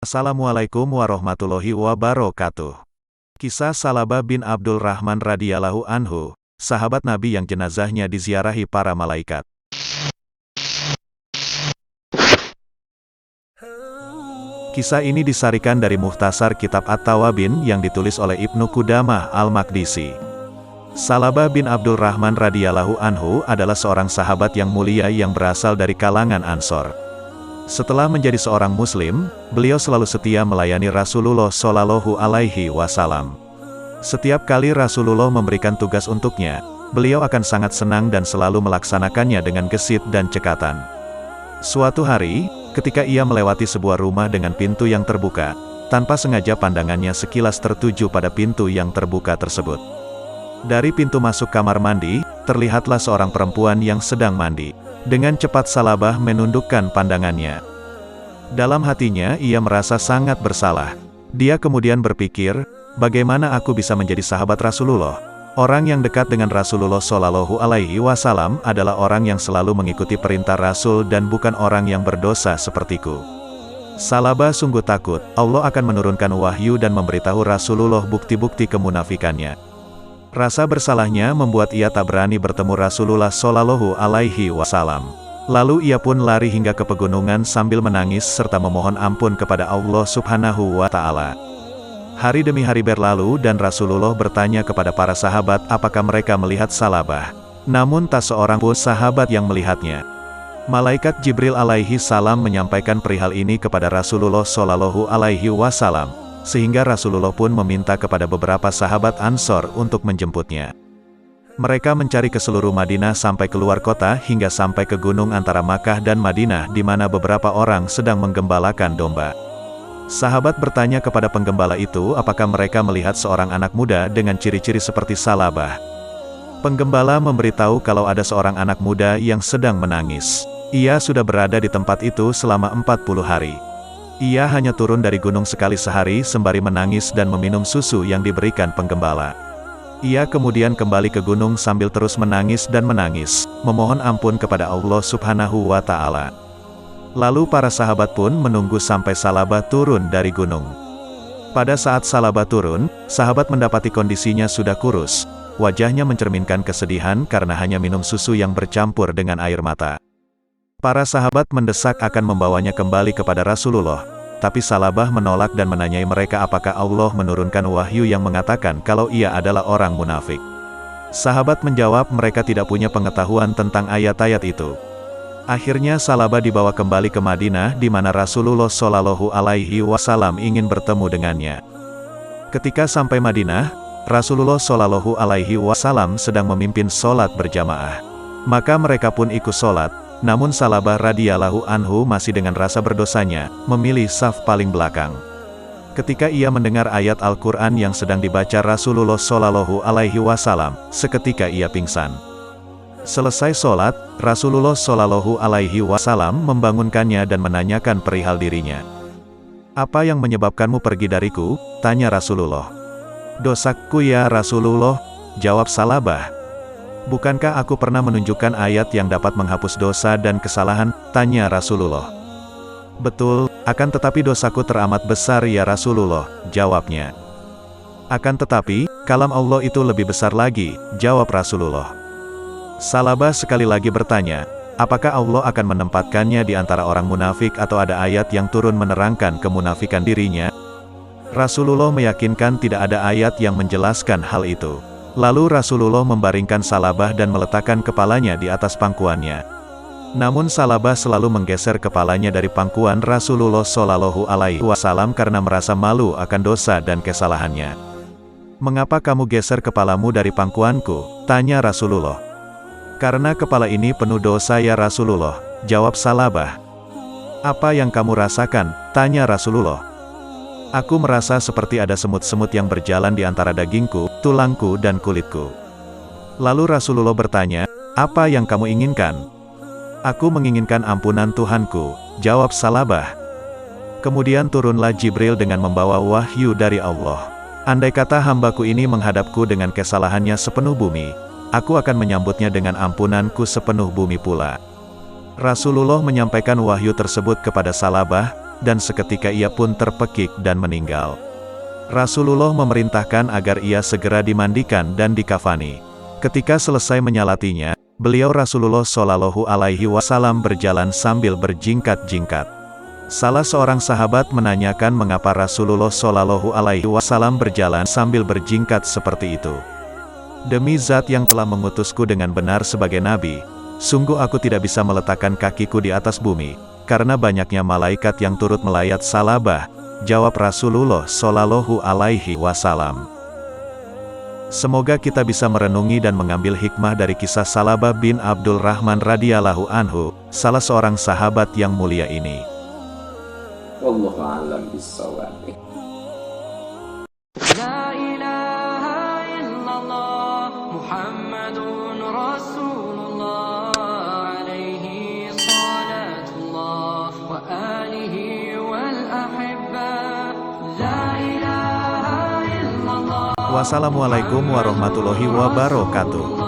Assalamualaikum warahmatullahi wabarakatuh. Kisah Salabah bin Abdul Rahman radhiyallahu anhu, sahabat Nabi yang jenazahnya diziarahi para malaikat. Kisah ini disarikan dari Mukhtasar Kitab At-Tawabin yang ditulis oleh Ibnu Qudamah Al-Maqdisi. Salabah bin Abdul Rahman radhiyallahu anhu adalah seorang sahabat yang mulia yang berasal dari kalangan Ansor. Setelah menjadi seorang muslim, beliau selalu setia melayani Rasulullah Shallallahu Alaihi Wasallam. Setiap kali Rasulullah memberikan tugas untuknya, beliau akan sangat senang dan selalu melaksanakannya dengan gesit dan cekatan. Suatu hari, ketika ia melewati sebuah rumah dengan pintu yang terbuka, tanpa sengaja pandangannya sekilas tertuju pada pintu yang terbuka tersebut. Dari pintu masuk kamar mandi, terlihatlah seorang perempuan yang sedang mandi. Dengan cepat Salabah menundukkan pandangannya. Dalam hatinya ia merasa sangat bersalah. Dia kemudian berpikir, bagaimana aku bisa menjadi sahabat Rasulullah? Orang yang dekat dengan Rasulullah Shallallahu Alaihi Wasallam adalah orang yang selalu mengikuti perintah Rasul dan bukan orang yang berdosa sepertiku. Salabah sungguh takut, Allah akan menurunkan wahyu dan memberitahu Rasulullah bukti-bukti kemunafikannya. Rasa bersalahnya membuat ia tak berani bertemu Rasulullah Shallallahu Alaihi Wasallam. Lalu ia pun lari hingga ke pegunungan sambil menangis serta memohon ampun kepada Allah Subhanahu wa Ta'ala. Hari demi hari berlalu dan Rasulullah bertanya kepada para sahabat apakah mereka melihat Salabah. Namun tak seorang pun sahabat yang melihatnya. Malaikat Jibril alaihi salam menyampaikan perihal ini kepada Rasulullah Shallallahu Alaihi Wasallam. Sehingga Rasulullah pun meminta kepada beberapa sahabat Ansor untuk menjemputnya. Mereka mencari ke seluruh Madinah sampai keluar kota hingga sampai ke gunung antara Makkah dan Madinah di mana beberapa orang sedang menggembalakan domba. Sahabat bertanya kepada penggembala itu apakah mereka melihat seorang anak muda dengan ciri-ciri seperti Salabah. Penggembala memberitahu kalau ada seorang anak muda yang sedang menangis. Ia sudah berada di tempat itu selama 40 hari. Ia hanya turun dari gunung sekali sehari sembari menangis dan meminum susu yang diberikan penggembala. Ia kemudian kembali ke gunung sambil terus menangis dan menangis, memohon ampun kepada Allah Subhanahu wa Ta'ala. Lalu para sahabat pun menunggu sampai Salabah turun dari gunung. Pada saat Salabah turun, sahabat mendapati kondisinya sudah kurus. Wajahnya mencerminkan kesedihan karena hanya minum susu yang bercampur dengan air mata. Para sahabat mendesak akan membawanya kembali kepada Rasulullah, tapi Salabah menolak dan menanyai mereka apakah Allah menurunkan wahyu yang mengatakan kalau ia adalah orang munafik. Sahabat menjawab mereka tidak punya pengetahuan tentang ayat-ayat itu. Akhirnya Salabah dibawa kembali ke Madinah di mana Rasulullah Shallallahu Alaihi Wasallam ingin bertemu dengannya. Ketika sampai Madinah, Rasulullah Shallallahu Alaihi Wasallam sedang memimpin sholat berjamaah. Maka mereka pun ikut sholat. Namun Salabah radhiyallahu anhu masih dengan rasa berdosanya, memilih saf paling belakang. Ketika ia mendengar ayat Al-Quran yang sedang dibaca Rasulullah Shallallahu Alaihi Wasallam, seketika ia pingsan. Selesai sholat, Rasulullah Shallallahu Alaihi Wasallam membangunkannya dan menanyakan perihal dirinya. Apa yang menyebabkanmu pergi dariku? Tanya Rasulullah. Dosaku ya Rasulullah, jawab Salabah. Bukankah aku pernah menunjukkan ayat yang dapat menghapus dosa dan kesalahan? Tanya Rasulullah. Betul, akan tetapi dosaku teramat besar ya Rasulullah, jawabnya. Akan tetapi, kalam Allah itu lebih besar lagi, jawab Rasulullah. Salabah sekali lagi bertanya, apakah Allah akan menempatkannya di antara orang munafik atau ada ayat yang turun menerangkan kemunafikan dirinya? Rasulullah meyakinkan tidak ada ayat yang menjelaskan hal itu. Lalu Rasulullah membaringkan Salabah dan meletakkan kepalanya di atas pangkuannya. Namun Salabah selalu menggeser kepalanya dari pangkuan Rasulullah Shallallahu Alaihi Wasallam karena merasa malu akan dosa dan kesalahannya. Mengapa kamu geser kepalamu dari pangkuanku? Tanya Rasulullah. Karena kepala ini penuh dosa ya Rasulullah, jawab Salabah. Apa yang kamu rasakan? Tanya Rasulullah. Aku merasa seperti ada semut-semut yang berjalan di antara dagingku, tulangku dan kulitku. Lalu Rasulullah bertanya, apa yang kamu inginkan? Aku menginginkan ampunan Tuhanku, jawab Salabah. Kemudian turunlah Jibril dengan membawa wahyu dari Allah. Andai kata hambaku ini menghadapku dengan kesalahannya sepenuh bumi, aku akan menyambutnya dengan ampunanku sepenuh bumi pula. Rasulullah menyampaikan wahyu tersebut kepada Salabah, dan seketika ia pun terpekik dan meninggal. Rasulullah memerintahkan agar ia segera dimandikan dan dikafani. Ketika selesai menyalatinya, beliau Rasulullah Shallallahu Alaihi Wasallam berjalan sambil berjingkat-jingkat. Salah seorang sahabat menanyakan mengapa Rasulullah Shallallahu Alaihi Wasallam berjalan sambil berjingkat seperti itu. Demi Zat yang telah mengutusku dengan benar sebagai Nabi, sungguh aku tidak bisa meletakkan kakiku di atas bumi, karena banyaknya malaikat yang turut melayat Salabah, jawab Rasulullah Shallallahu Alaihi Wasallam. Semoga kita bisa merenungi dan mengambil hikmah dari kisah Salabah bin Abdul Rahman radhiyallahu anhu, salah seorang sahabat yang mulia ini. Wallahu a'lam bishawab. La ilaha illallah Muhammadun Rasulullah alaihi salatullah wa alihi wal ahibba. La ilaha illallah. Wassalamualaikum warahmatullahi wabarakatuh.